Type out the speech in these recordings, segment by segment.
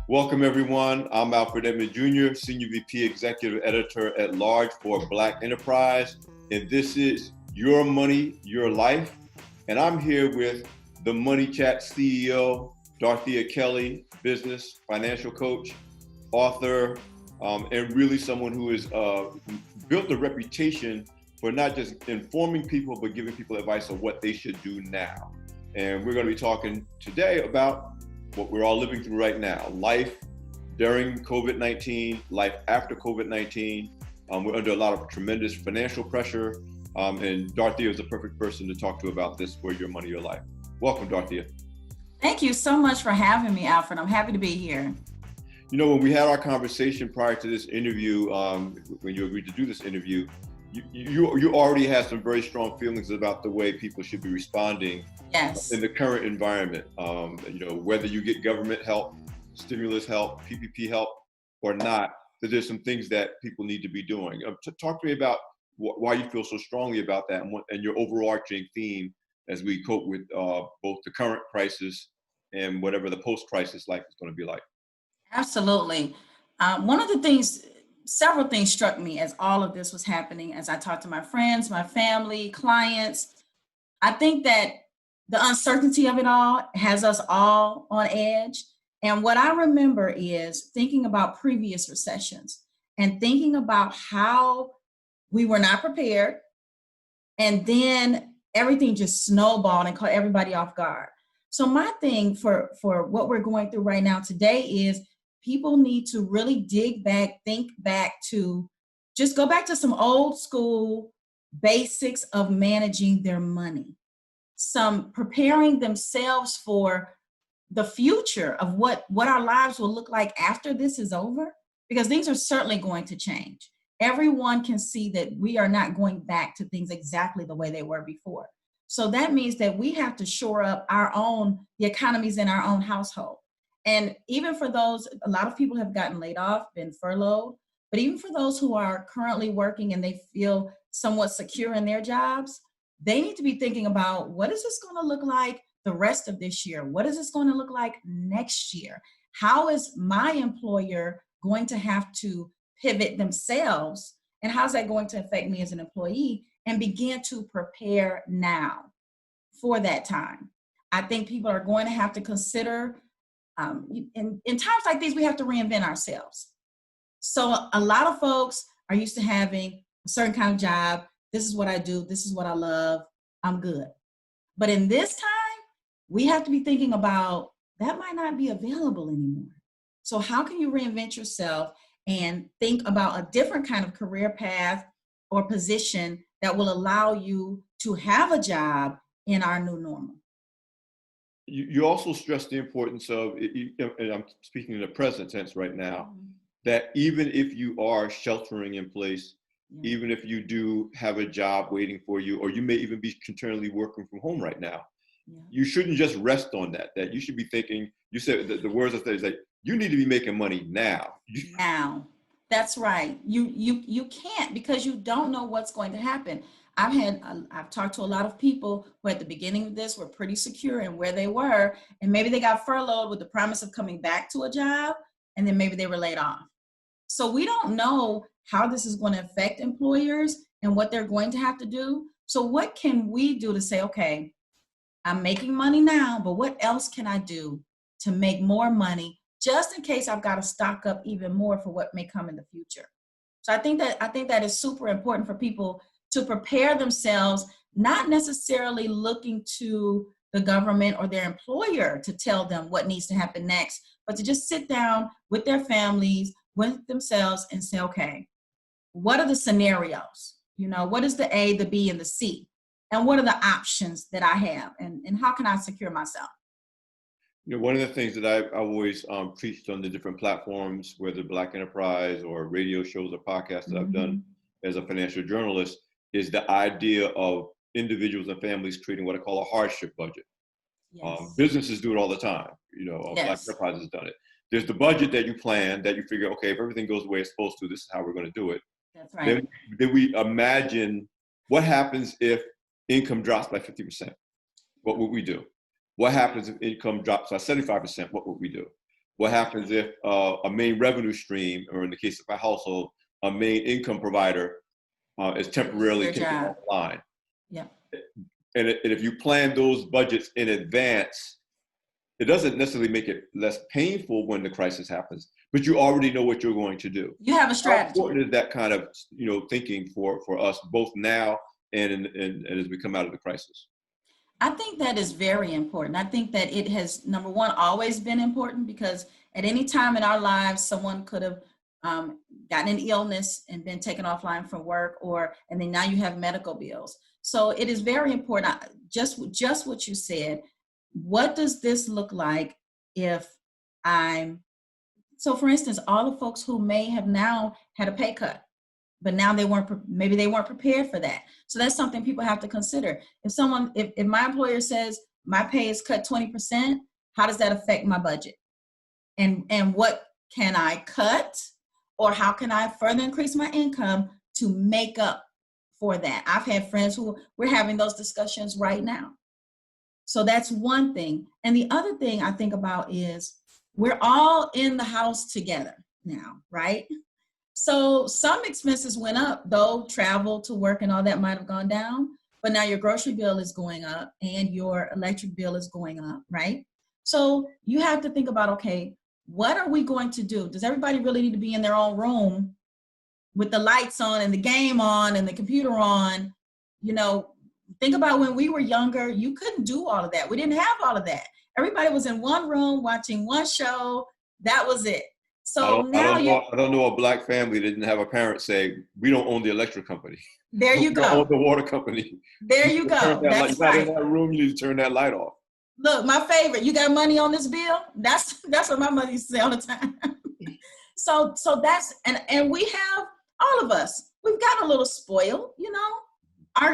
Welcome, everyone. I'm Alfred Edmond Jr., Senior VP Executive Editor at Large for Black Enterprise, and this is Your Money, Your Life. And I'm here with the Money Chat CEO, Dorethia Kelly, business, financial coach, author, and really someone who has built a reputation for not just informing people, but giving people advice on what they should do now. And we're going to be talking today about what we're all living through right now, life during COVID-19, life after COVID-19. We're under a lot of tremendous financial pressure, and Dorethia is the perfect person to talk to about this for Your Money, Your Life. Welcome, Dorethia. Thank you so much for having me, Alfred. I'm happy to be here. You know, when we had our conversation prior to this interview, when you agreed to do this interview, you already had some very strong feelings about the way people should be responding. Yes. In the current environment, whether you get government help, stimulus help, PPP help, or not, that there's some things that people need to be doing. Talk to me about why you feel so strongly about that and your overarching theme as we cope with both the current crisis and whatever the post-crisis life is going to be like. Absolutely. One of the things, several things struck me as all of this was happening, as I talked to my friends, my family, clients. I think that the uncertainty of it all has us all on edge. And what I remember is thinking about previous recessions and thinking about how we were not prepared. And then everything just snowballed and caught everybody off guard. So my thing for what we're going through right now today is people need to really dig back, think back to just go back to some old school basics of managing their money. Some preparing themselves for the future of what our lives will look like after this is over, because things are certainly going to change. Everyone can see that we are not going back to things exactly the way they were before. So that means that we have to shore up the economies in our own household. And even for those, a lot of people have gotten laid off, been furloughed, but even for those who are currently working and they feel somewhat secure in their jobs, they need to be thinking about, what is this going to look like the rest of this year? What is this going to look like next year? How is my employer going to have to pivot themselves? And how's that going to affect me as an employee? And begin to prepare now for that time. I think people are going to have to consider, in times like these, we have to reinvent ourselves. So a lot of folks are used to having a certain kind of job. This is what I do. This is what I love. I'm good. But in this time, we have to be thinking about that might not be available anymore. So how can you reinvent yourself and think about a different kind of career path or position that will allow you to have a job in our new normal? You also stress the importance of, and I'm speaking in the present tense right now, that even if you are sheltering in place, even if you do have a job waiting for you, or you may even be continually working from home right now, you shouldn't just rest on that you should be thinking, you said the words I said is like, you need to be making money now. Now, that's right. You can't, because you don't know what's going to happen. I've talked to a lot of people who at the beginning of this were pretty secure in where they were, and maybe they got furloughed with the promise of coming back to a job, and then maybe they were laid off. So we don't know how this is going to affect employers and what they're going to have to do. So what can we do to say, okay, I'm making money now, but what else can I do to make more money, just in case I've got to stock up even more for what may come in the future? So I think that is super important for people to prepare themselves, not necessarily looking to the government or their employer to tell them what needs to happen next, but to just sit down with their families, with themselves, and say, okay, what are the scenarios? What is the A, the B, and the C? And what are the options that I have? And how can I secure myself? One of the things that I've always preached on the different platforms, whether Black Enterprise or radio shows or podcasts that I've done as a financial journalist, is the idea of individuals and families creating what I call a hardship budget. Yes. Businesses do it all the time. Black Enterprise has done it. There's the budget that you plan, that you figure, okay, if everything goes the way it's supposed to, this is how we're going to do it. That's right. Then we imagine what happens if income drops by 50%. What would we do? What happens if income drops by 75%? What would we do? What happens if a main revenue stream, or in the case of a household, a main income provider is temporarily Their taken job. offline? Yeah. And if you plan those budgets in advance, it doesn't necessarily make it less painful when the crisis happens, but you already know what you're going to do. You have a How strategy. important is that kind of thinking for us both now and as we come out of the crisis? I think that is very important. I think that it has, number one, always been important, because at any time in our lives, someone could have gotten an illness and been taken offline from work, and then now you have medical bills. So it is very important. Just what you said. What does this look like if so for instance, all the folks who may have now had a pay cut, but now maybe they weren't prepared for that. So that's something people have to consider. If my employer says my pay is cut 20%, how does that affect my budget? And what can I cut, or how can I further increase my income to make up for that? I've had friends who we're having those discussions right now. So that's one thing. And the other thing I think about is we're all in the house together now, right? So some expenses went up, though travel to work and all that might have gone down, but now your grocery bill is going up and your electric bill is going up, right? So you have to think about, okay, what are we going to do? Does everybody really need to be in their own room with the lights on and the game on and the computer on? Think about when we were younger, you couldn't do all of that. We didn't have all of that. Everybody was in one room watching one show. That was it. So I don't know a Black family that didn't have a parent say, "We don't own the electric company." There you go. We don't own the water company. There you go. That's right. In that room, you need to turn that light off. Look, my favorite. You got money on this bill? That's what my mother used to say all the time. So that's and we have, all of us, we've got a little spoiled,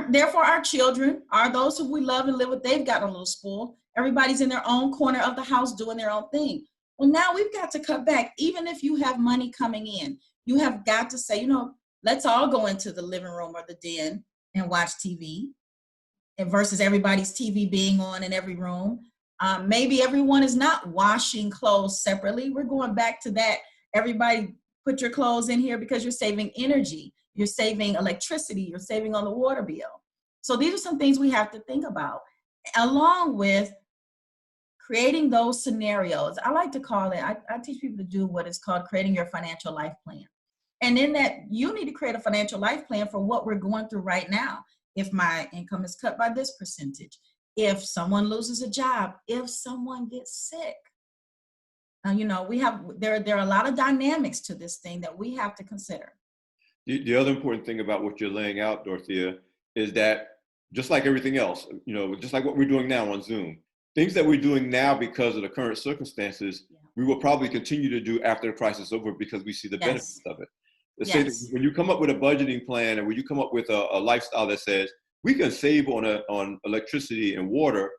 Therefore, our children are those who we love and live with. They've gotten a little spoiled. Everybody's in their own corner of the house doing their own thing. Well, now we've got to cut back. Even if you have money coming in, you have got to say, let's all go into the living room or the den and watch TV, and versus everybody's TV being on in every room. Maybe everyone is not washing clothes separately. We're going back to that. Everybody put your clothes in here, because you're saving energy. You're saving electricity. You're saving on the water bill. So these are some things we have to think about, along with creating those scenarios. I like to call it, I teach people to do what is called creating your financial life plan. And in that, you need to create a financial life plan for what we're going through right now. If my income is cut by this percentage, if someone loses a job, if someone gets sick. There are a lot of dynamics to this thing that we have to consider. The other important thing about what you're laying out, Dorethia, is that just like everything else, just like what we're doing now on Zoom, things that we're doing now because of the current circumstances, we will probably continue to do after the crisis is over, because we see the benefits of it. Let's say that when you come up with a budgeting plan, and when you come up with a lifestyle that says we can save on electricity and water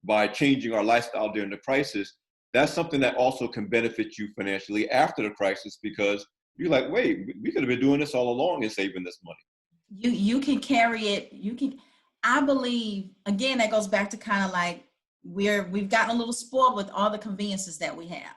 by changing our lifestyle during the crisis, that's something that also can benefit you financially after the crisis, because you're like, wait, we could have been doing this all along and saving this money. You can carry it. I believe, again, that goes back to kind of like we've gotten a little spoiled with all the conveniences that we have.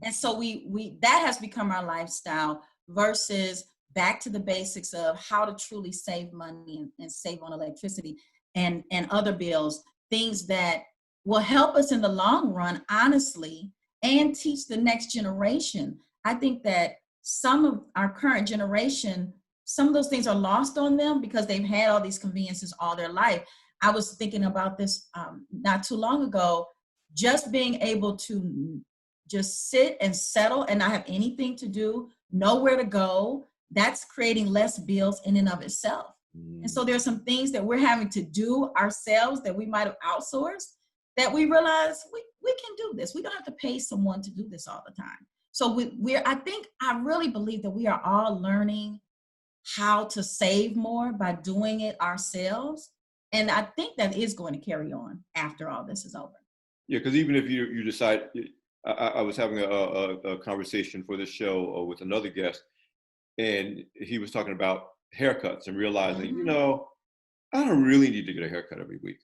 And so that has become our lifestyle, versus back to the basics of how to truly save money and save on electricity and other bills, things that will help us in the long run, honestly, and teach the next generation. I think that some of our current generation, some of those things are lost on them because they've had all these conveniences all their life. I was thinking about this not too long ago, just being able to just sit and settle and not have anything to do, know where to go. That's creating less bills in and of itself. And so there's some things that we're having to do ourselves that we might have outsourced, that we realize we can do this. We don't have to pay someone to do this all the time. So I really believe that we are all learning how to save more by doing it ourselves. And I think that is going to carry on after all this is over. Yeah, because even if you decide, I was having a conversation for this show with another guest, and he was talking about haircuts and realizing, I don't really need to get a haircut every week.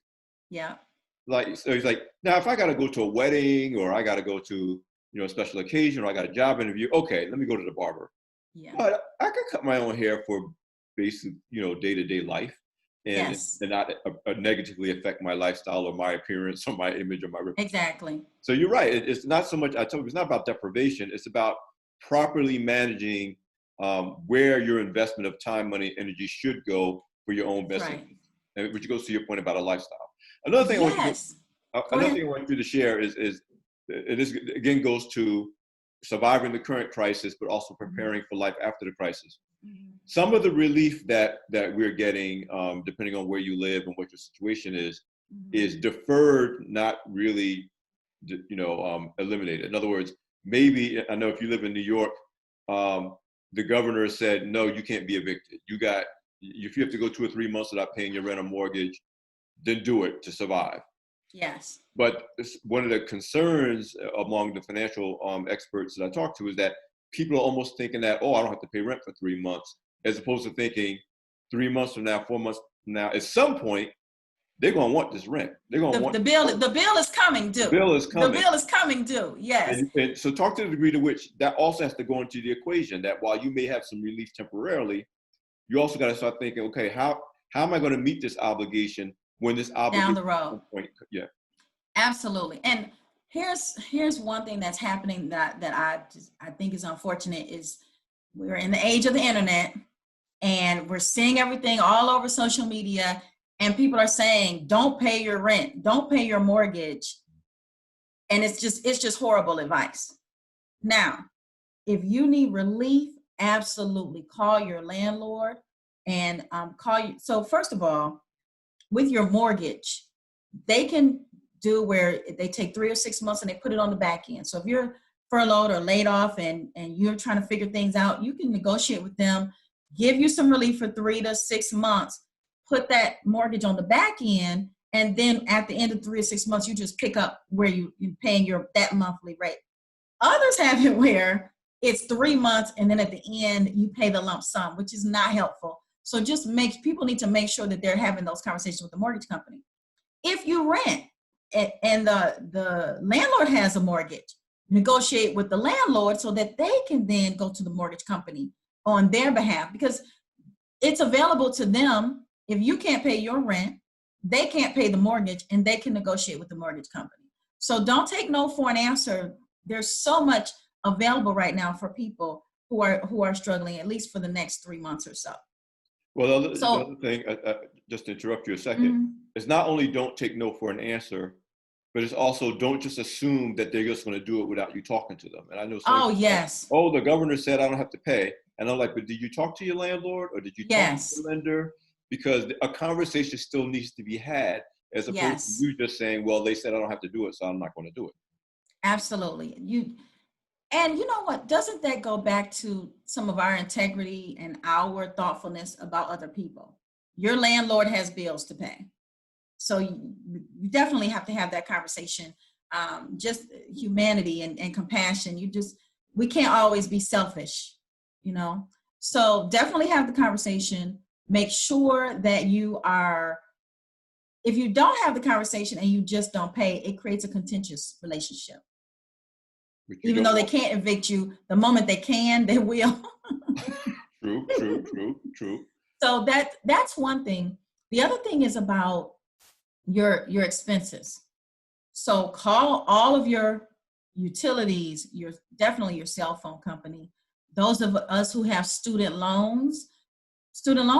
Yeah. So he's like, now if I got to go to a wedding, or I got to go to, a special occasion, or I got a job interview. Okay, let me go to the barber. Yeah. But I could cut my own hair for basic, day-to-day life, and Yes. not negatively affect my lifestyle or my appearance or my image or my reputation. Exactly. So you're right. It's not so much. I told you, it's not about deprivation. It's about properly managing where your investment of time, money, energy should go for your own best Right. interest. And which goes to your point about a lifestyle. Another thing Yes. another thing I want you to share is this again goes to surviving the current crisis, but also preparing for life after the crisis. Some of the relief that we're getting, depending on where you live and what your situation is deferred, not really, eliminated. In other words, maybe, I know if you live in New York, the governor said, no, you can't be evicted. If you have to go 2 or 3 months without paying your rent or mortgage, then do it to survive. Yes. But one of the concerns among the financial experts that I talk to is that people are almost thinking that, I don't have to pay rent for 3 months, as opposed to thinking 3 months from now, 4 months from now, at some point, they're going to want this rent. They're going to want the bill is coming due. The bill is coming. The bill is coming due. Yes. And so talk to the degree to which that also has to go into the equation, that while you may have some relief temporarily, you also got to start thinking, okay, how am I going to meet this obligation when this obligation down the road? Yeah. Absolutely. And here's one thing that's happening that I think is unfortunate is we're in the age of the internet, and we're seeing everything all over social media, and people are saying, don't pay your rent, don't pay your mortgage. And it's just horrible advice. Now, if you need relief, absolutely call your landlord and call you. So first of all, with your mortgage, they can do where they take 3 or 6 months and they put it on the back end. So if you're furloughed or laid off and you're trying to figure things out, you can negotiate with them, give you some relief for 3 to 6 months, put that mortgage on the back end, and then at the end of 3 or 6 months, you just pick up where you're paying that monthly rate. Others have it where it's 3 months and then at the end you pay the lump sum, which is not helpful. So people need to make sure that they're having those conversations with the mortgage company. If you rent and the landlord has a mortgage, negotiate with the landlord so that they can then go to the mortgage company on their behalf, because it's available to them. If you can't pay your rent, they can't pay the mortgage, and they can negotiate with the mortgage company. So don't take no for an answer. There's so much available right now for people who are struggling, at least for the next 3 months or so. Well, the other thing, just to interrupt you a second, is not only don't take no for an answer, but it's also don't just assume that they're just going to do it without you talking to them. And I know yes. The governor said I don't have to pay. And I'm like, but did you talk to your landlord, or did you talk to the lender? Because a conversation still needs to be had, as opposed to you just saying, well, they said I don't have to do it, so I'm not going to do it. Absolutely. And you know what? Doesn't that go back to some of our integrity and our thoughtfulness about other people? Your landlord has bills to pay. So you definitely have to have that conversation. Just humanity and compassion. We can't always be selfish, So definitely have the conversation. Make sure that if you don't have the conversation and you just don't pay, it creates a contentious relationship. Even though they can't evict you, the moment they can, they will. True. So that's one thing. The other thing is about your expenses. So call all of your utilities, definitely your cell phone company. Those of us who have student loan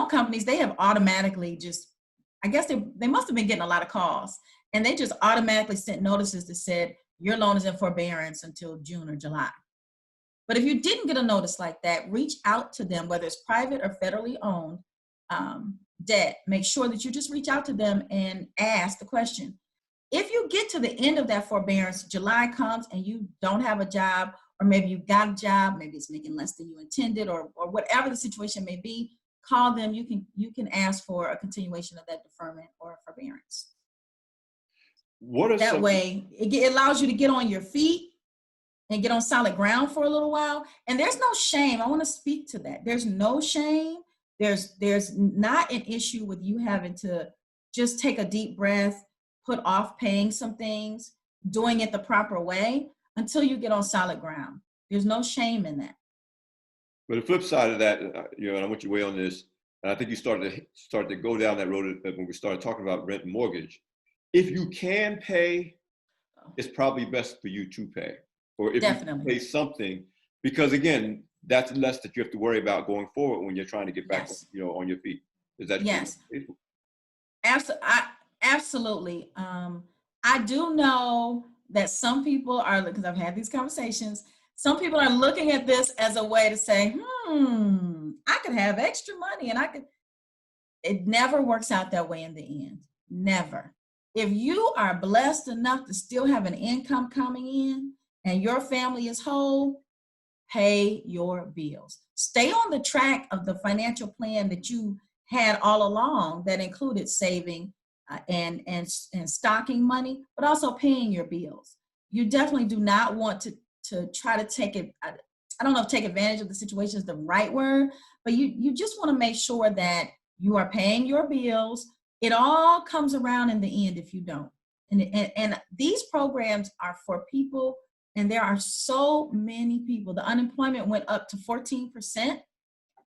companies, they have automatically I guess they must have been getting a lot of calls, and they just automatically sent notices that said your loan is in forbearance until June or July. But if you didn't get a notice like that, reach out to them, whether it's private or federally owned debt. Make sure that you just reach out to them and ask the question. If you get to the end of that forbearance, July comes and you don't have a job, or maybe you got a job, maybe it's making less than you intended, or whatever the situation may be, call them. You can ask for a continuation of that deferment or forbearance. That way, it allows you to get on your feet and get on solid ground for a little while. And there's no shame. I want to speak to that. There's no shame. There's not an issue with you having to just take a deep breath, put off paying some things, doing it the proper way. until you get on solid ground. There's no shame in that. But the flip side of that, and I want you to weigh on this, and I think you started to go down that road when we started talking about rent and mortgage. If you can pay, it's probably best for you to pay. Or if Definitely. you pay something, because again, that's less that you have to worry about going forward when you're trying to get back, Yes. on your feet. Is that Yes. true? Absolutely. I do know that some people are, because I've had these conversations, some people are looking at this as a way to say, I could have extra money and it never works out that way in the end. Never. If you are blessed enough to still have an income coming in and your family is whole, pay your bills. Stay on the track of the financial plan that you had all along that included saving and stocking money, but also paying your bills. You definitely do not want to try to take it. I don't know if take advantage of the situation is the right word, but you just want to make sure that you are paying your bills. It all comes around in the end if you don't. And these programs are for people, and there are so many people. The unemployment went up to 14%.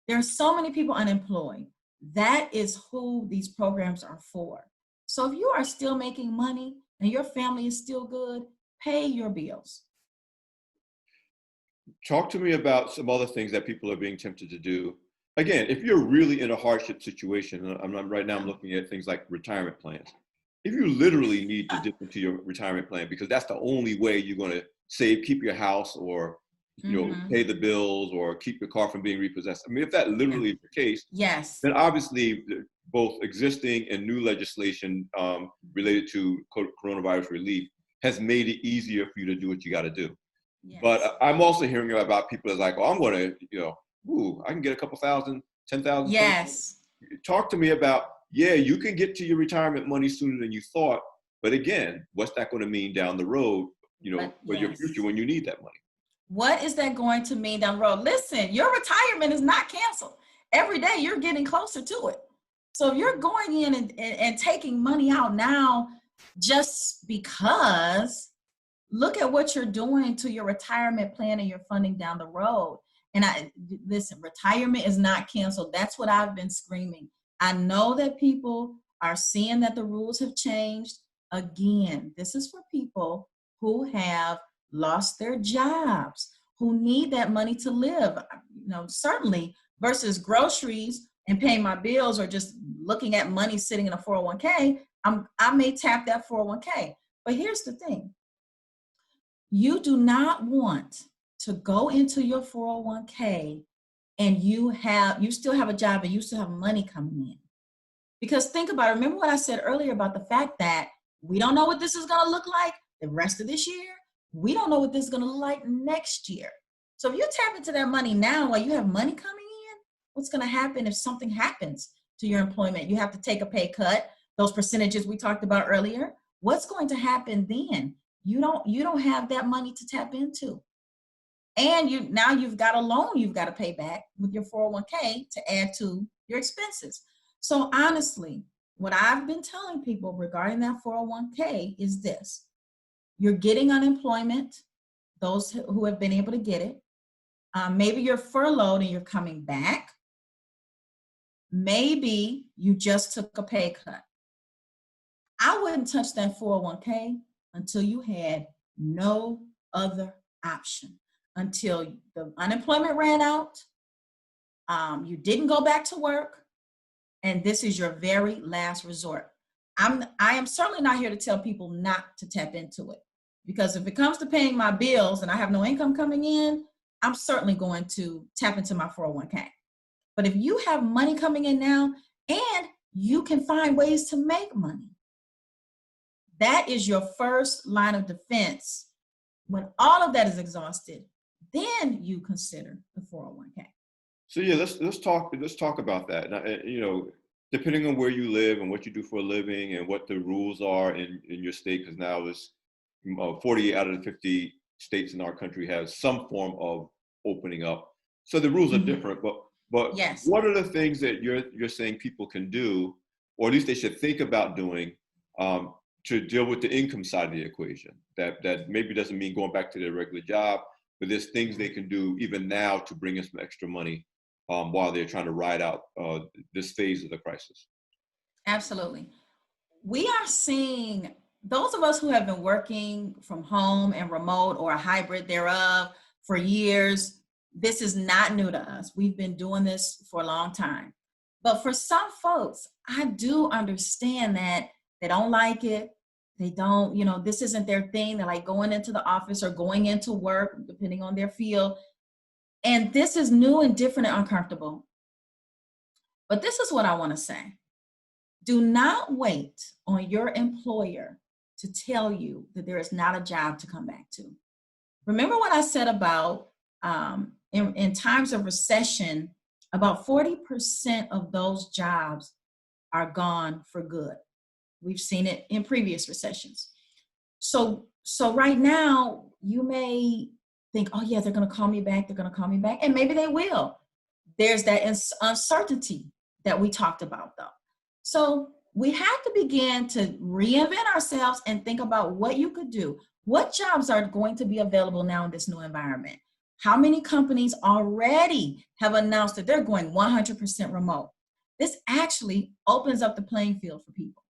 There are so many people unemployed. That is who these programs are for. So if you are still making money and your family is still good, pay your bills. Talk to me about some other things that people are being tempted to do. Again, if you're really in a hardship situation, right now I'm looking at things like retirement plans. If you literally need to dip into your retirement plan because that's the only way you're going to save, keep your house, or pay the bills, or keep your car from being repossessed. I mean, if that literally is the case, yes, then obviously both existing and new legislation related to coronavirus relief has made it easier for you to do what you got to do. yes. But I'm also hearing about people that's like, oh, I'm going to, I can get a couple thousand, 10,000. Yes. Talk to me about, you can get to your retirement money sooner than you thought. But again, what's that going to mean down the road, for your future when you need that money? What is that going to mean down the road? Listen, your retirement is not canceled. Every day you're getting closer to it. So if you're going in and taking money out now just because, look at what you're doing to your retirement plan and your funding down the road. And listen, retirement is not canceled. That's what I've been screaming. I know that people are seeing that the rules have changed. Again, this is for people who have lost their jobs, who need that money to live, certainly, versus groceries and paying my bills or just looking at money sitting in a 401k. I may tap that 401k. But here's the thing. You do not want to go into your 401k and you still have a job and you still have money coming in. Because think about it. Remember what I said earlier about the fact that we don't know what this is going to look like the rest of this year. We don't know what this is going to look like next year. So if you tap into that money now while you have money coming in, what's going to happen if something happens to your employment? You have to take a pay cut, those percentages we talked about earlier. What's going to happen then? You don't have that money to tap into. And you've got a loan you've got to pay back with your 401k to add to your expenses. So honestly, what I've been telling people regarding that 401k is this. You're getting unemployment, those who have been able to get it. Maybe you're furloughed and you're coming back. Maybe you just took a pay cut. I wouldn't touch that 401k until you had no other option, until the unemployment ran out, you didn't go back to work, and this is your very last resort. I am certainly not here to tell people not to tap into it, because if it comes to paying my bills and I have no income coming in, I'm certainly going to tap into my 401k. But if you have money coming in now and you can find ways to make money, that is your first line of defense. When all of that is exhausted, then you consider the 401k. So let's talk about that. Now, depending on where you live and what you do for a living and what the rules are in your state, because now it's 48 out of the 50 states in our country have some form of opening up. So the rules are different, but yes. What are the things that you're saying people can do, or at least they should think about doing, to deal with the income side of the equation. That maybe doesn't mean going back to their regular job, but there's things they can do even now to bring in some extra money while they're trying to ride out this phase of the crisis. Absolutely. We are seeing those of us who have been working from home and remote or a hybrid thereof for years. This is not new to us. We've been doing this for a long time. But for some folks, I do understand that they don't like it. They don't, this isn't their thing. They're like going into the office or going into work, depending on their field. And this is new and different and uncomfortable. But this is what I want to say. Do not wait on your employer to tell you that there is not a job to come back to. Remember what I said about in times of recession, about 40% of those jobs are gone for good. We've seen it in previous recessions. So right now, you may think, oh yeah, they're going to call me back. They're going to call me back. And maybe they will. There's that uncertainty that we talked about though. So we have to begin to reinvent ourselves and think about what you could do. What jobs are going to be available now in this new environment? How many companies already have announced that they're going 100% remote? This actually opens up the playing field for people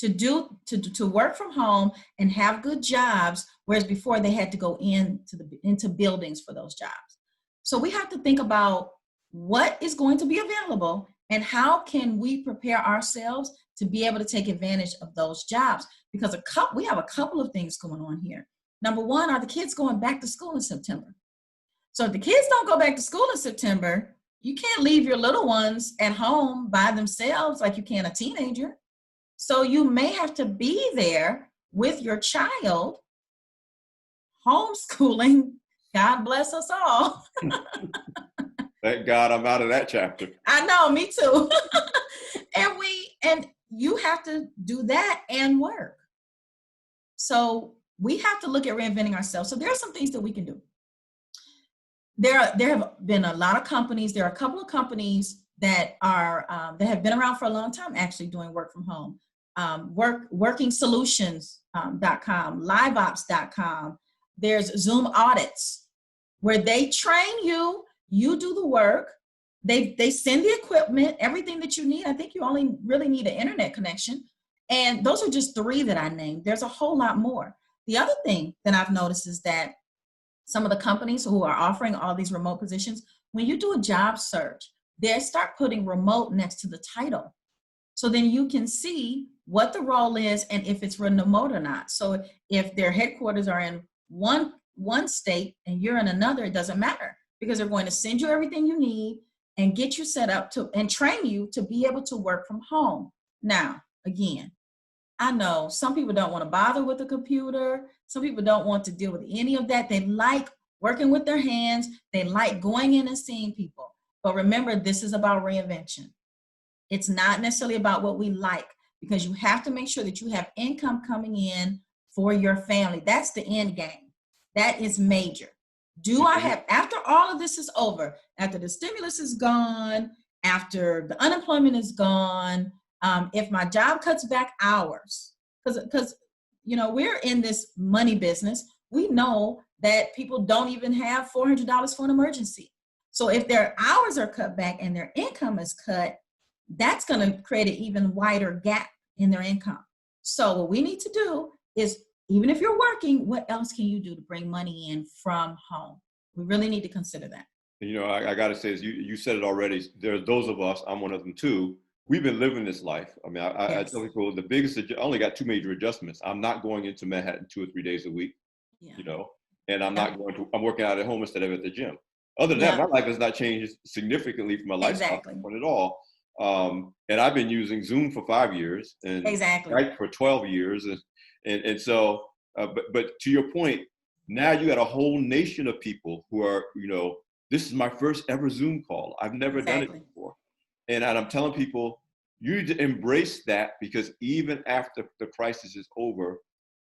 to work from home and have good jobs, whereas before they had to go into buildings for those jobs. So we have to think about what is going to be available and how can we prepare ourselves to be able to take advantage of those jobs, because we have a couple of things going on here. Number one, are the kids going back to school in September? So if the kids don't go back to school in September, you can't leave your little ones at home by themselves like you can a teenager. So you may have to be there with your child, homeschooling. God bless us all. Thank God I'm out of that chapter. I know, me too. and you have to do that and work. So we have to look at reinventing ourselves. So there are some things that we can do. There have been a lot of companies. There are a couple of companies that have been around for a long time, actually doing work from home. WorkingSolutions.com, LiveOps.com. There's Zoom audits where they train you. You do the work. They send the equipment, everything that you need. I think you only really need an internet connection. And those are just 3 that I named. There's a whole lot more. The other thing that I've noticed is that some of the companies who are offering all these remote positions, when you do a job search, they start putting remote next to the title. So then you can see what the role is and if it's remote or not. So if their headquarters are in one state and you're in another, it doesn't matter, because they're going to send you everything you need and get you set up and train you to be able to work from home. Now, again, I know some people don't want to bother with a computer. Some people don't want to deal with any of that. They like working with their hands. They like going in and seeing people. But remember, this is about reinvention. It's not necessarily about what we like, because you have to make sure that you have income coming in for your family. That's the end game. That is major. After all of this is over, after the stimulus is gone, after the unemployment is gone, if my job cuts back hours, because we're in this money business, we know that people don't even have $400 for an emergency. So if their hours are cut back and their income is cut, that's going to create an even wider gap in their income. So what we need to do is, even if you're working, what else can you do to bring money in from home? We really need to consider that. I got to say, as you said it already, there's those of us, I'm one of them too, we've been living this life. I mean, I tell people I only got 2 major adjustments. I'm not going into Manhattan 2 or 3 days a week, and I'm I'm working out at home instead of at the gym. Other than that, my life has not changed significantly from my lifestyle point at all. And I've been using Zoom for 5 years and Skype for 12 years. And so, but to your point, now you got a whole nation of people who are, this is my first ever Zoom call. I've never done it before. And I'm telling people, you need to embrace that, because even after the crisis is over,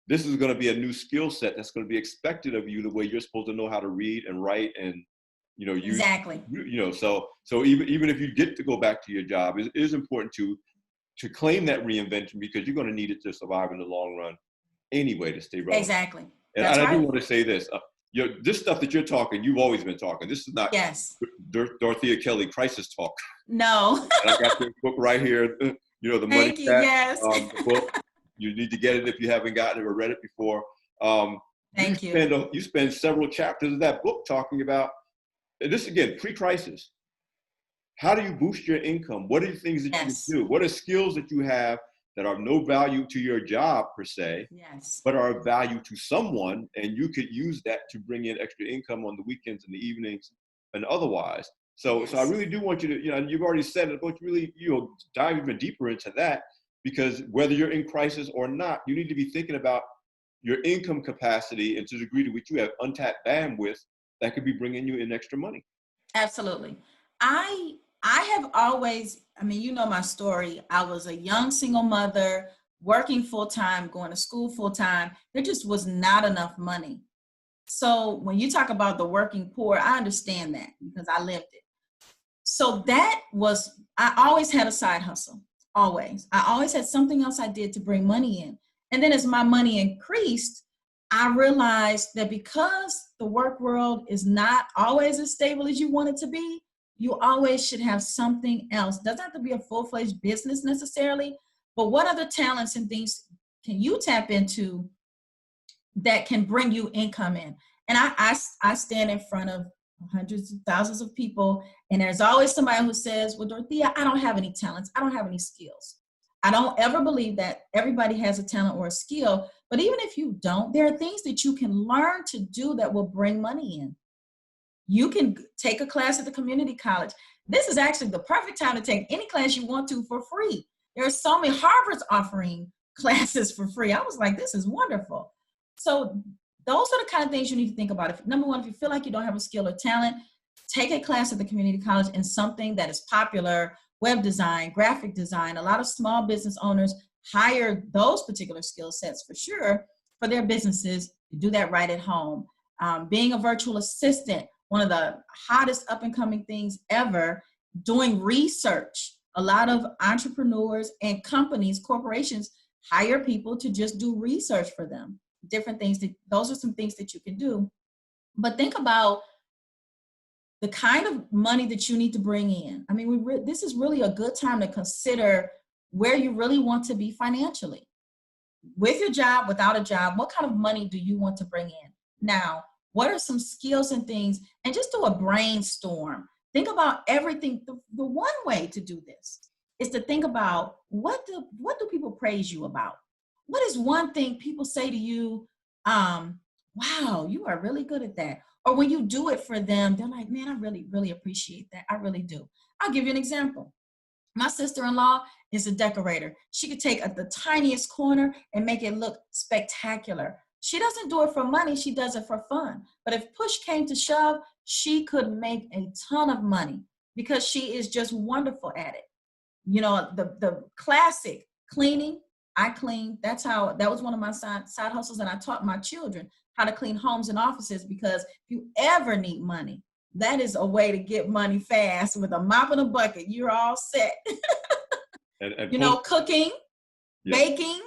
this is going to be a new skill set that's going to be expected of you, the way you're supposed to know how to read and write and, so even if you get to go back to your job, it is important to to claim that reinvention, because you're going to need it to survive in the long run anyway to stay relevant. Exactly. And That's I do right. want to say this. This stuff that you're talking, you've always been talking. This is not Yes. Dorothea Kelly crisis talk. No. And I got this book right here, the Money Thank you. Chat, Yes. the book. You need to get it if you haven't gotten it or read it before. Thank you. You spend several chapters of that book talking about, and this again, pre-crisis. How do you boost your income? What are the things that you can do? What are skills that you have that are no value to your job per se, but are of value to someone, and you could use that to bring in extra income on the weekends and the evenings and otherwise. So I really do want you to, you've already said it, but really, dive even deeper into that, because whether you're in crisis or not, you need to be thinking about your income capacity and to the degree to which you have untapped bandwidth that could be bringing you in extra money. Absolutely. I have always, my story. I was a young single mother, working full-time, going to school full-time. There just was not enough money. So when you talk about the working poor, I understand that because I lived it. So I always had a side hustle, always. I always had something else I did to bring money in. And then as my money increased, I realized that because the work world is not always as stable as you want it to be, you always should have something else. Doesn't have to be a full-fledged business necessarily, but what other talents and things can you tap into that can bring you income in? And I stand in front of hundreds of thousands of people, and there's always somebody who says, well, Dorothea, I don't have any talents. I don't have any skills. I don't ever believe that everybody has a talent or a skill, but even if you don't, there are things that you can learn to do that will bring money in. You can take a class at the community college. This is actually the perfect time to take any class you want to for free. There are so many, Harvard's offering classes for free. I was like, this is wonderful. So those are the kind of things you need to think about. Number one, if you feel like you don't have a skill or talent, take a class at the community college in something that is popular, web design, graphic design. A lot of small business owners hire those particular skill sets for sure for their businesses. You do that right at home. Being a virtual assistant, one of the hottest up and coming things ever, doing research. A lot of entrepreneurs and companies, corporations hire people to just do research for them. Different things, those are some things that you can do. But think about the kind of money that you need to bring in. This is really a good time to consider where you really want to be financially. With your job, without a job, what kind of money do you want to bring in? Now, what are some skills and things? And just do a brainstorm. Think about everything. The one way to do this is to think about what do people praise you about? What is one thing people say to you, wow, you are really good at that. Or when you do it for them, they're like, man, I really, really appreciate that. I really do. I'll give you an example. My sister-in-law is a decorator. She could take the tiniest corner and make it look spectacular. She doesn't do it for money. She does it for fun. But if push came to shove, she could make a ton of money because she is just wonderful at it. The classic cleaning, I clean. That was one of my side hustles. And I taught my children how to clean homes and offices, because if you ever need money, that is a way to get money fast. With a mop and a bucket, you're all set. And cooking, baking,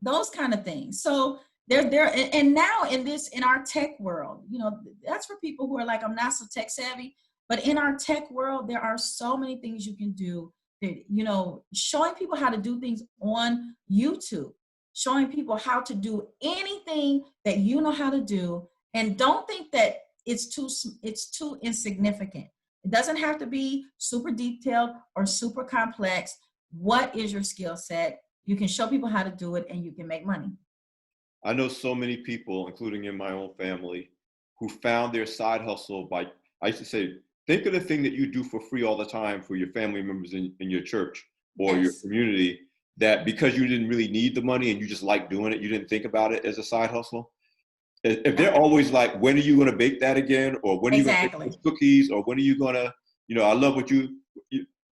those kind of things. So they're and now in our tech world, that's for people who are like, I'm not so tech savvy, but in our tech world, there are so many things you can do. Showing people how to do things on YouTube, showing people how to do anything that you know how to do. And don't think that it's too insignificant. It doesn't have to be super detailed or super complex. What is your skill set? You can show people how to do it and you can make money. I know so many people, including in my own family, who found their side hustle by, I used to say, think of the thing that you do for free all the time for your family members in your church or your community, that because you didn't really need the money and you just like doing it, you didn't think about it as a side hustle. If they're always like, when are you going to bake that again? Or when are you going to make those cookies? Or when are you going to, I love what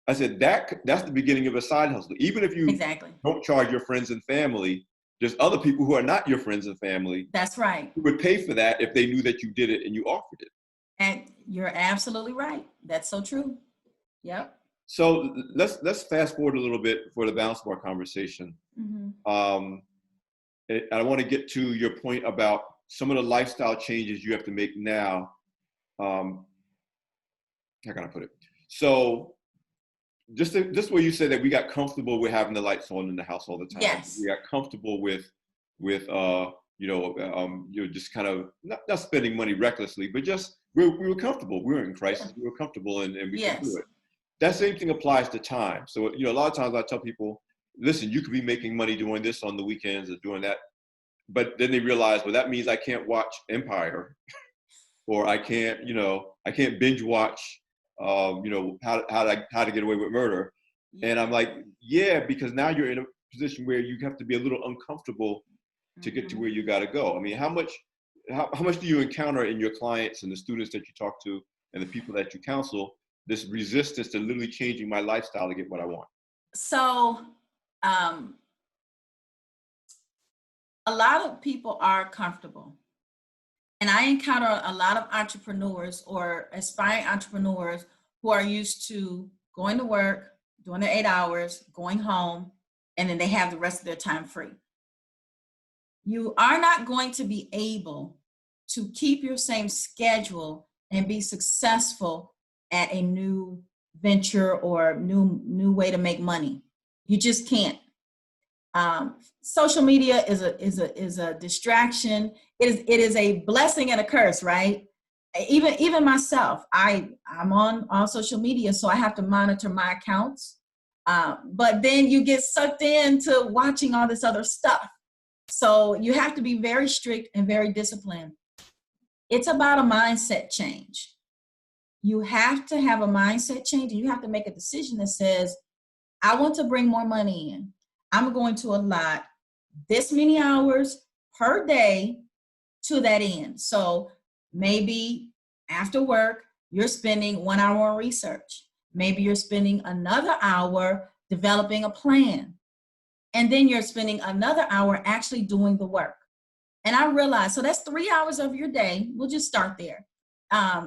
I said, that's the beginning of a side hustle. Even if you don't charge your friends and family, there's other people who are not your friends and family. That's right. Who would pay for that if they knew that you did it and you offered it. And you're absolutely right. That's so true. Yep. So let's fast forward a little bit for the balance of our conversation. And I want to get to your point about some of the lifestyle changes you have to make now. How can I put it? So just where you said that we got comfortable with having the lights on in the house all the time. Yes. We got comfortable with just kind of not spending money recklessly, but just we were comfortable. We were in crisis. We were comfortable, and we could do it. That same thing applies to time. So, a lot of times I tell people, listen, you could be making money doing this on the weekends or doing that. But then they realize, well, that means I can't watch Empire or I can't binge watch, how to Get Away with Murder. And I'm like, yeah, because now you're in a position where you have to be a little uncomfortable to get to where you got to go. I mean, how much do you encounter in your clients and the students that you talk to and the people that you counsel, this resistance to literally changing my lifestyle to get what I want? So, a lot of people are comfortable. And I encounter a lot of entrepreneurs or aspiring entrepreneurs who are used to going to work, doing their 8 hours, going home, and then they have the rest of their time free. You are not going to be able to keep your same schedule and be successful at a new venture or new way to make money. You just can't. Social media is a distraction. It is a blessing and a curse, right? Even myself, I'm on social media, so I have to monitor my accounts. But then you get sucked into watching all this other stuff. So you have to be very strict and very disciplined. It's about a mindset change. You have to have a mindset change, and you have to make a decision that says, I want to bring more money in. I'm going to allot this many hours per day to that end. So maybe after work, you're spending 1 hour on research. Maybe you're spending another hour developing a plan. And then you're spending another hour actually doing the work. And I realize, so that's 3 hours of your day. We'll just start there.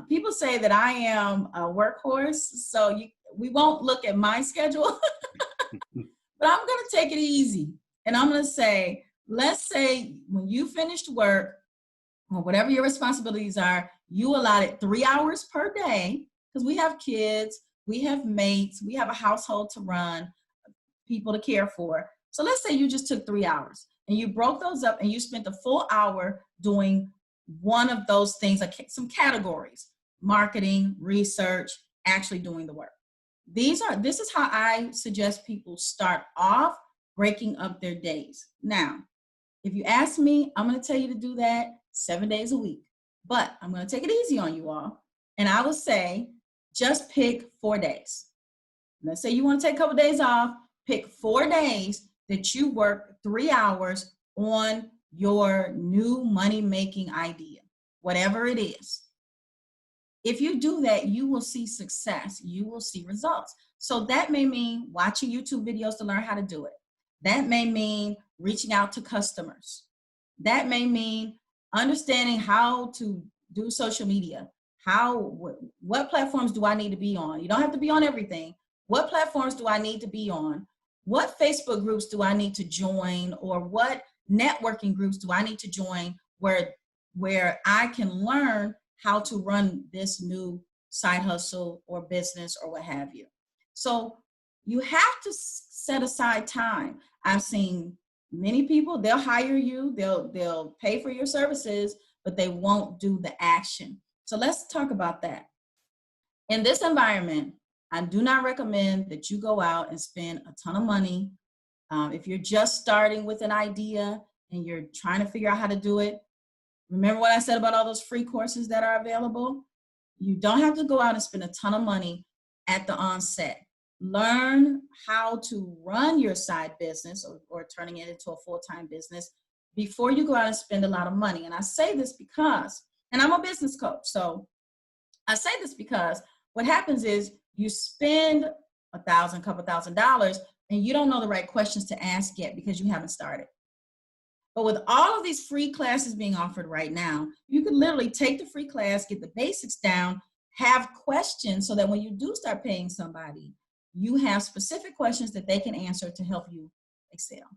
People say that I am a workhorse, so we won't look at my schedule. But I'm going to take it easy. And I'm going to say, let's say when you finished work or whatever your responsibilities are, you allotted 3 hours per day, because we have kids, we have mates, we have a household to run, people to care for. So let's say you just took 3 hours and you broke those up and you spent a full hour doing one of those things, like some categories: marketing, research, actually doing the work. This is how I suggest people start off breaking up their days. Now, if you ask me, I'm going to tell you to do that 7 days a week, but I'm going to take it easy on you all. And I would say, just pick 4 days. Let's say you want to take a couple days off, pick 4 days that you work 3 hours on your new money-making idea, whatever it is. If you do that, you will see success. You will see results. So that may mean watching YouTube videos to learn how to do it. That may mean reaching out to customers. That may mean understanding how to do social media. What platforms do I need to be on? You don't have to be on everything. What platforms do I need to be on? What Facebook groups do I need to join? Or what networking groups do I need to join where I can learn how to run this new side hustle or business or what have you. So you have to set aside time. I've seen many people, they'll hire you, they'll pay for your services, but they won't do the action. So let's talk about that. In this environment, I do not recommend that you go out and spend a ton of money. If you're just starting with an idea and you're trying to figure out how to do it, remember what I said about all those free courses that are available? You don't have to go out and spend a ton of money at the onset. Learn how to run your side business or turning it into a full-time business before you go out and spend a lot of money. And I say this because, and I'm a business coach, so I say this because what happens is you spend $1,000, couple $1,000, and you don't know the right questions to ask yet because you haven't started. But with all of these free classes being offered right now, you could literally take the free class, get the basics down, have questions so that when you do start paying somebody, you have specific questions that they can answer to help you excel.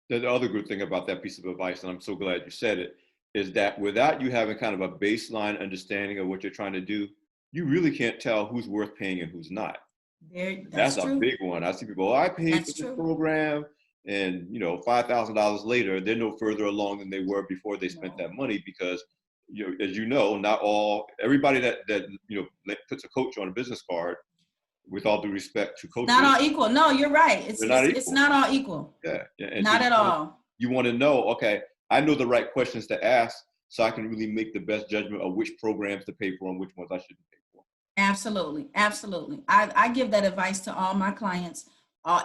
The other good thing about that piece of advice, and I'm so glad you said it, is that without you having kind of a baseline understanding of what you're trying to do, you really can't tell who's worth paying and who's not. That's That's a true. big one. I see people, oh, I paid That's for this true. program, and $5,000 later, they're no further along than they were before they spent No. that money, because as you know, not everybody that puts a coach on a business card, with all due respect to coaches, Not all equal. No, you're right. they're not It's not all equal. Yeah, and so Not at all. you want to know, okay, I know the right questions to ask, so I can really make the best judgment of which programs to pay for and which ones I shouldn't pay for. Absolutely. Absolutely. I give that advice to all my clients,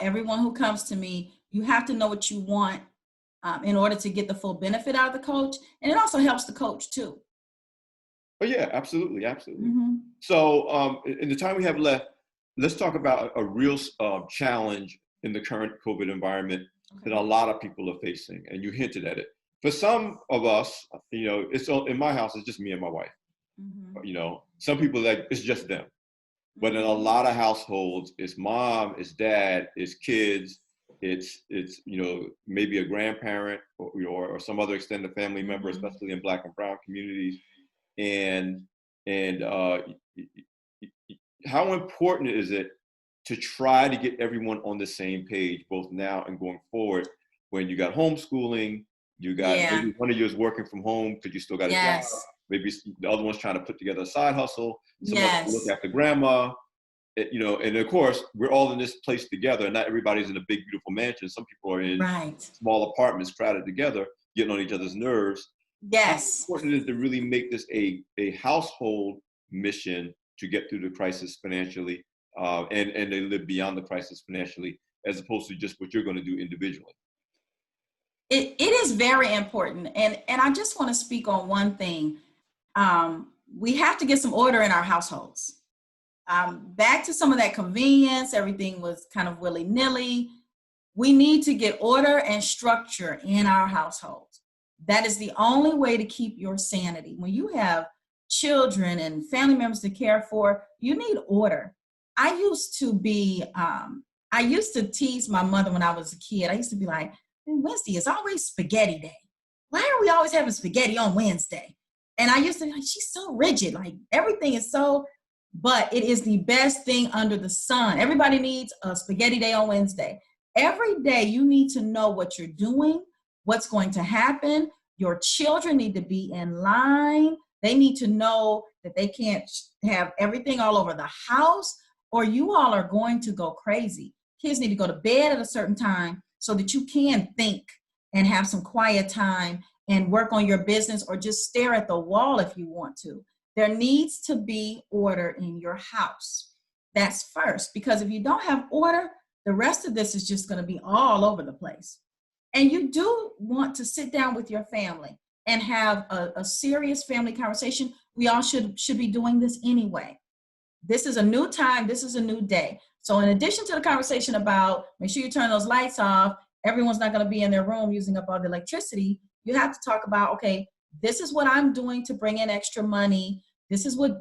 everyone who comes to me. You have to know what you want in order to get the full benefit out of the coach. And it also helps the coach too. Oh yeah, absolutely, absolutely. Mm-hmm. So in the time we have left, let's talk about a real challenge in the current COVID environment that a lot of people are facing, and you hinted at it. For some of us, it's in my house, it's just me and my wife. Mm-hmm. Some people, that it's just them. But in a lot of households, it's mom, it's dad, it's kids, it's maybe a grandparent or some other extended family member, especially in Black and brown communities. And how important is it to try to get everyone on the same page, both now and going forward, when you got homeschooling, you got maybe one of you is working from home because you still got a job, maybe the other one's trying to put together a side hustle, someone to look after grandma, and of course, we're all in this place together, and not everybody's in a big, beautiful mansion. Some people are in small apartments crowded together, getting on each other's nerves. Yes. How important is it to really make this a household mission to get through the crisis financially, and they live beyond the crisis financially, as opposed to just what you're going to do individually? It is very important. And I just want to speak on one thing. We have to get some order in our households. Back to some of that convenience, everything was kind of willy-nilly. We need to get order and structure in our households. That is the only way to keep your sanity. When you have children and family members to care for, you need order. I used to tease my mother when I was a kid. I used to be like, Wednesday is always spaghetti day. Why are we always having spaghetti on Wednesday? And I used to be like, she's so rigid. Like everything is so, but it is the best thing under the sun. Everybody needs a spaghetti day on Wednesday. Every day you need to know what you're doing, what's going to happen. Your children need to be in line. They need to know that they can't have everything all over the house, or you all are going to go crazy. Kids need to go to bed at a certain time so that you can think and have some quiet time and work on your business, or just stare at the wall if you want to. There needs to be order in your house. That's first, because if you don't have order, the rest of this is just going to be all over the place. And you do want to sit down with your family and have a serious family conversation. We all should be doing this anyway. This is a new time. This is a new day. So in addition to the conversation about make sure you turn those lights off, everyone's not going to be in their room using up all the electricity. You have to talk about, okay, this is what I'm doing to bring in extra money. This is what,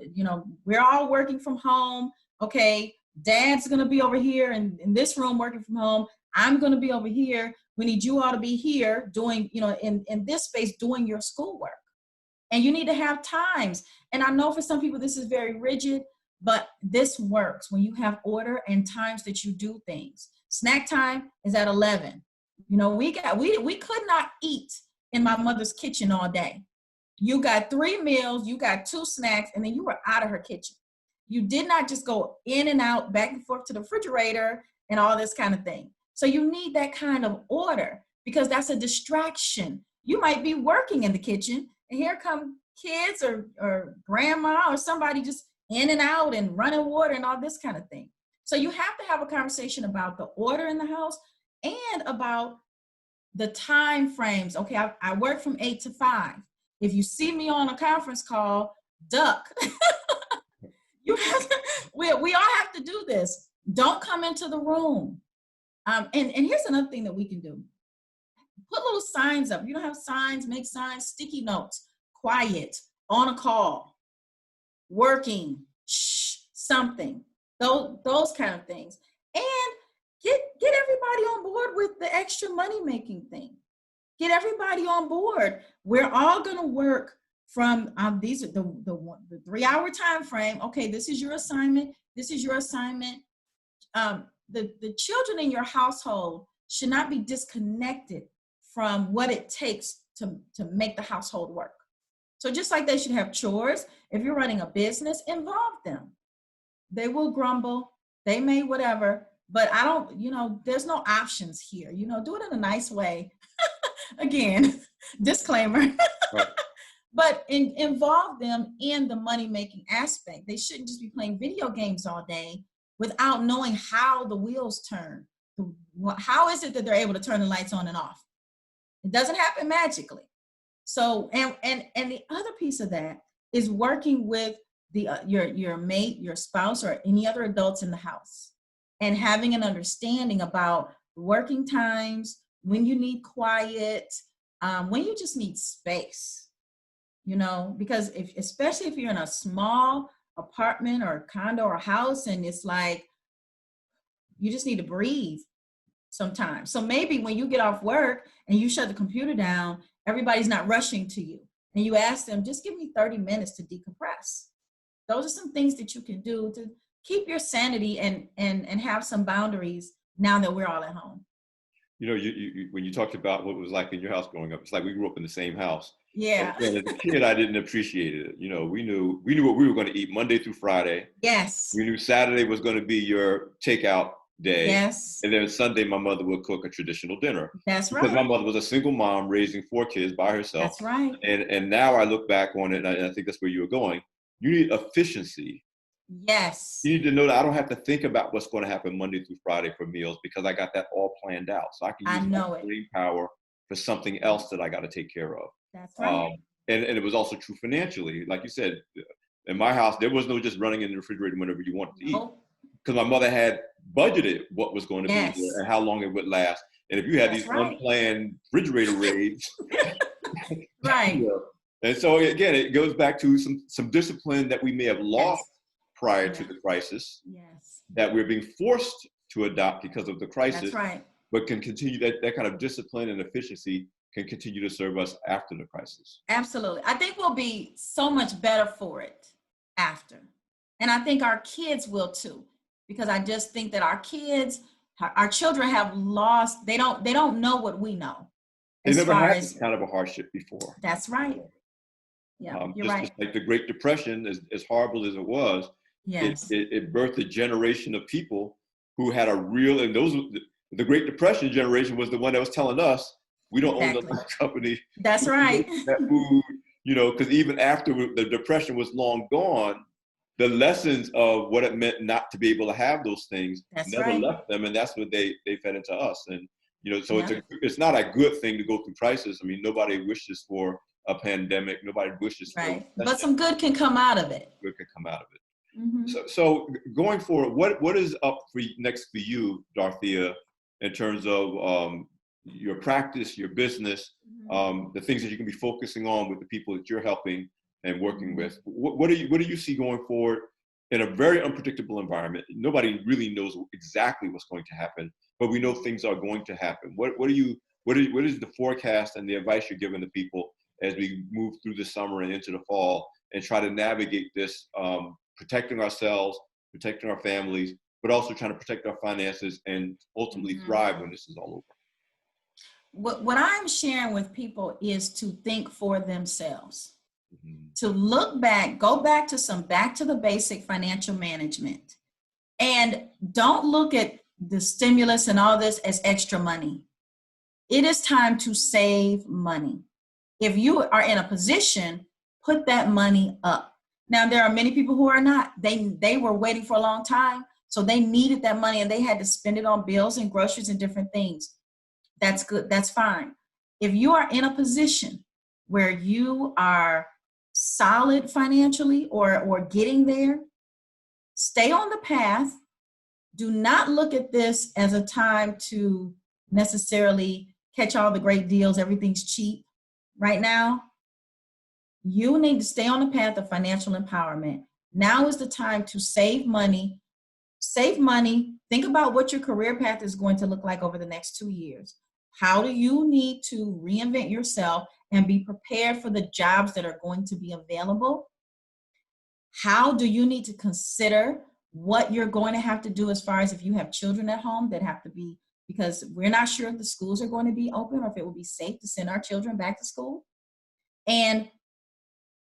we're all working from home. Okay, dad's going to be over here in this room working from home. I'm going to be over here. We need you all to be here doing, in this space doing your schoolwork. And you need to have times. And I know for some people this is very rigid, but this works when you have order and times that you do things. Snack time is at 11. We could not eat in my mother's kitchen all day. You got 3 meals, you got 2 snacks, and then you were out of her kitchen. You did not just go in and out, back and forth to the refrigerator and all this kind of thing. So you need that kind of order, because that's a distraction. You might be working in the kitchen and here come kids or grandma or somebody just in and out and running water and all this kind of thing. So you have to have a conversation about the order in the house and about the time frames. Okay, I work from 8 to 5. If you see me on a conference call, duck. We all have to do this. Don't come into the room. And here's another thing that we can do. Put little signs up. You don't have signs, make signs, sticky notes, quiet, on a call, working, shh, something, those kind of things. And get everybody on board with the extra money making thing. Get everybody on board. We're all going to work from these are the 3-hour time frame. Okay, this is your assignment. This is your assignment. The children in your household should not be disconnected from what it takes to make the household work. So just like they should have chores, if you're running a business, involve them. They will grumble, they may whatever, but I don't, there's no options here. Do it in a nice way. Again, disclaimer. Right. But involve them in the money-making aspect. They shouldn't just be playing video games all day without knowing how the wheels turn. How is it that they're able to turn the lights on and off? It doesn't happen magically. So, and the other piece of that is working with your mate, your spouse, or any other adults in the house, and having an understanding about working times, when you need quiet, when you just need space, because especially if you're in a small apartment or condo or house, and it's like, you just need to breathe sometimes. So maybe when you get off work and you shut the computer down, everybody's not rushing to you. And you ask them, just give me 30 minutes to decompress. Those are some things that you can do to keep your sanity and have some boundaries now that we're all at home. You when you talked about what it was like in your house growing up, it's like we grew up in the same house. Yeah. And as a kid, I didn't appreciate it. We knew what we were going to eat Monday through Friday. Yes. We knew Saturday was going to be your takeout day. Yes. And then Sunday, my mother would cook a traditional dinner. That's right. Because my mother was a single mom raising 4 kids by herself. That's right. And now I look back on it, and I think that's where you were going. You need efficiency. Yes. You need to know that I don't have to think about what's going to happen Monday through Friday for meals, because I got that all planned out. So I can use my brain power for something else that I got to take care of. That's right. And it was also true financially. Like you said, in my house, there was no just running in the refrigerator whenever you wanted to eat. Because my mother had budgeted what was going to be there and how long it would last. And if you had these unplanned refrigerator raids. Right. And so again, it goes back to some discipline that we may have lost prior to the crisis, that we're being forced to adopt because of the crisis. That's right. But can continue that kind of discipline and efficiency can continue to serve us after the crisis. Absolutely. I think we'll be so much better for it after. And I think our kids will too, because I just think that our children have lost, they don't know what we know. They never had this kind of a hardship before. That's right. Yeah, you're right. Just like the Great Depression, as horrible as it was, it birthed a generation of people who had a real, and the Great Depression generation was the one that was telling us, we don't own the company. That's right. That food, because even after the Depression was long gone, the lessons of what it meant not to be able to have those things never left them, and that's what they fed into us. And so it's not a good thing to go through crisis. I mean, nobody wishes for a pandemic. Nobody wishes for but some good can come out of it. Good can come out of it. Mm-hmm. So going forward, what is up next for you, Dorethia, in terms of your practice, your business, the things that you can be focusing on with the people that you're helping and working with? What do you see going forward in a very unpredictable environment? Nobody really knows exactly what's going to happen, but we know things are going to happen. What is the forecast and the advice you're giving the people as we move through the summer and into the fall and try to navigate this, protecting ourselves, protecting our families, but also trying to protect our finances and ultimately thrive when this is all over? What I'm sharing with people is to think for themselves, to look back, go back to the basic financial management, and don't look at the stimulus and all this as extra money. It is time to save money. If you are in a position, put that money up. Now, there are many people who are not. They were waiting for a long time, so they needed that money and they had to spend it on bills and groceries and different things. That's good. That's fine. If you are in a position where you are solid financially or getting there, stay on the path. Do not look at this as a time to necessarily catch all the great deals. Everything's cheap right now. You need to stay on the path of financial empowerment. Now is the time to save money Think about what your career path is going to look like over the next 2 years. How do you need to reinvent yourself and be prepared for the jobs that are going to be available? How do you need to consider what you're going to have to do as far as if you have children at home that have to be, because we're not sure if the schools are going to be open or if it will be safe to send our children back to school. And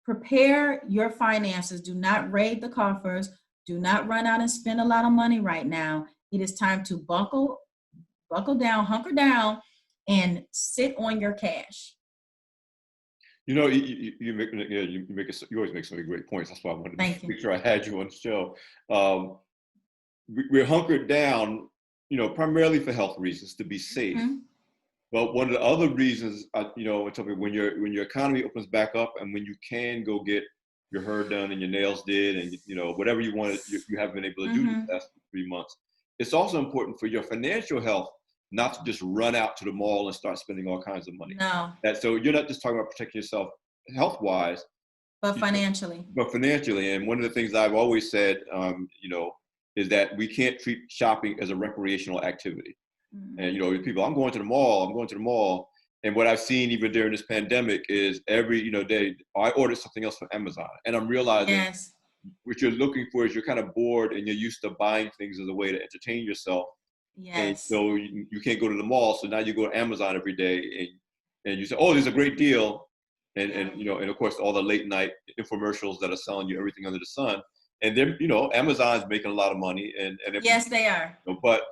prepare your finances. Do not raid the coffers. Do not run out and spend a lot of money right now. It is time to buckle down, hunker down, and sit on your cash. You know, you always make so many great points. That's why I wanted to make sure I had you on the show. We're hunkered down, you know, primarily for health reasons, to be safe. Mm-hmm. But one of the other reasons, you know, when your economy opens back up and when you can go get your hair done and your nails did and, you know, whatever you wanted, you haven't been able to do the last 3 months. It's also important for your financial health not to just run out to the mall and start spending all kinds of money. No. So you're not just talking about protecting yourself health-wise, but financially. And one of the things I've always said, you know, is that we can't treat shopping as a recreational activity. Mm-hmm. And, you know, people, I'm going to the mall. And what I've seen even during this pandemic is every, you know, day, I ordered something else from Amazon. And I'm realizing what you're looking for is you're kind of bored and you're used to buying things as a way to entertain yourself. Yes. And so you can't go to the mall. So now you go to Amazon every day and you say, oh, there's a great deal. And you know, and of course, all the late night infomercials that are selling you everything under the sun. And then, you know, Amazon's making a lot of money. And yes, they are. You know, but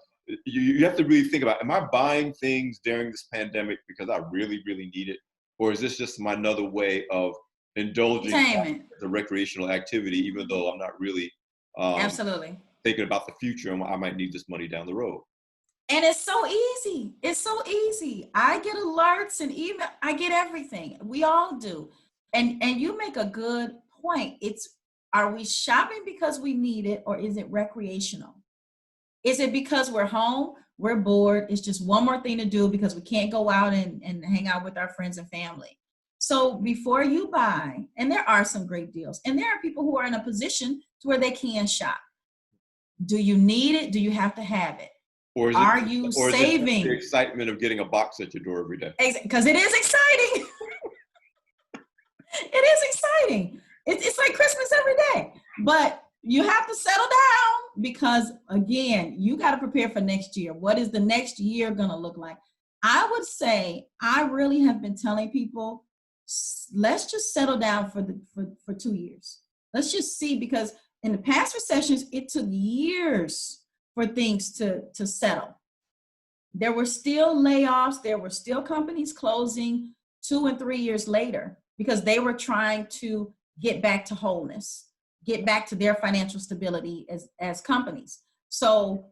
you have to really think about, am I buying things during this pandemic because I really, really need it? Or is this just another way of indulging as a recreational activity, even though I'm not really absolutely thinking about the future and I might need this money down the road? And it's so easy. It's so easy. I get alerts and email. I get everything. We all do. And you make a good point. Are we shopping because we need it, or is it recreational? Is it because we're home, we're bored, it's just one more thing to do because we can't go out and hang out with our friends and family? So before you buy, and there are some great deals, and there are people who are in a position to where they can shop. Do you need it? Do you have to have it? Or is are you saving? The excitement of getting a box at your door every day? Because it is exciting. It is exciting. It's like Christmas every day. But you have to settle down because, again, you got to prepare for next year. What is the next year going to look like? I would say I really have been telling people, let's just settle down for 2 years. Let's just see, because in the past recessions, it took years for things to settle. There were still layoffs. There were still companies closing 2 and 3 years later because they were trying to get back to wholeness, get back to their financial stability as companies. So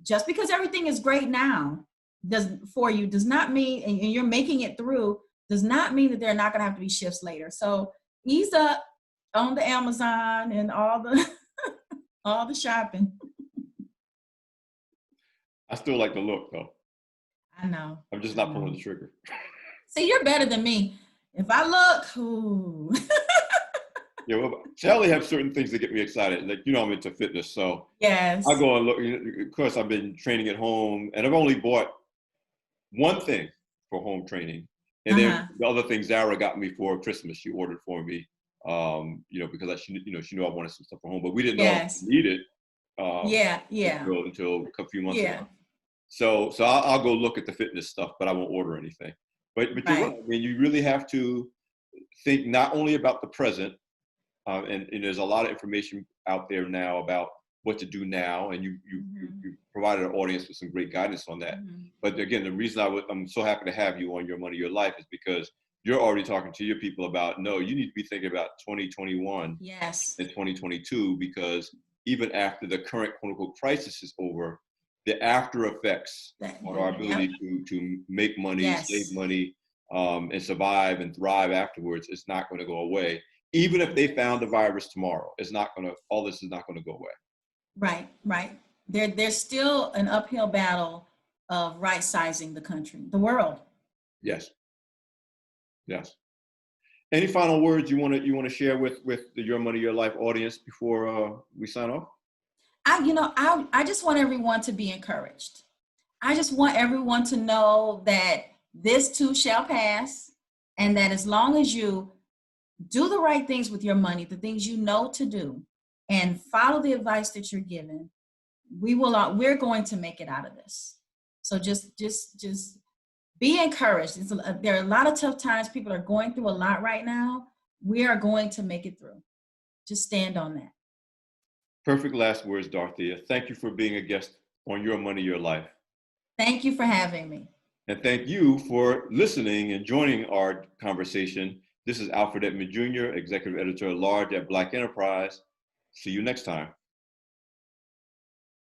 just because everything is great now does not mean, and you're making it through, does not mean that there are not going to have to be shifts later. So ease up on the Amazon and all the shopping. I still like the look, though. I know. I'm just not pulling the trigger. See, you're better than me. If I look, ooh. Yeah, well, Sally have certain things that get me excited. Like, you know, I'm into fitness, so yes, I go and look. Of course, I've been training at home, and I've only bought one thing for home training, and then the other thing Zara got me for Christmas. She ordered for me, you know, because she knew I wanted some stuff for home, but we didn't know I needed. Until a few months ago. So I'll go look at the fitness stuff, but I won't order anything. But you're right. I mean, you really have to think not only about the present, and there's a lot of information out there now about what to do now, and you provided an audience with some great guidance on that. Mm-hmm. But again, the reason I'm so happy to have you on Your Money, Your Life is because you're already talking to your people about, no, you need to be thinking about 2021 and 2022, because even after the current quote unquote crisis is over, the after effects on our ability to make money, save money, and survive and thrive afterwards is not going to go away. Even if they found the virus tomorrow, all this is not going to go away. Right. There's still an uphill battle of right sizing the country, the world. Yes. Any final words you want to share with the Your Money, Your Life audience before we sign off? I just want everyone to be encouraged. I just want everyone to know that this too shall pass, and that as long as you do the right things with your money, the things you know to do, and follow the advice that you're given, we're going to make it out of this. So just be encouraged. There are a lot of tough times. People are going through a lot right now. We are going to make it through. Just stand on that. Perfect last words, Dorethia. Thank you for being a guest on Your Money, Your Life. Thank you for having me. And thank you for listening and joining our conversation. This is Alfred Edmond Jr., Executive Editor at Large at Black Enterprise. See you next time.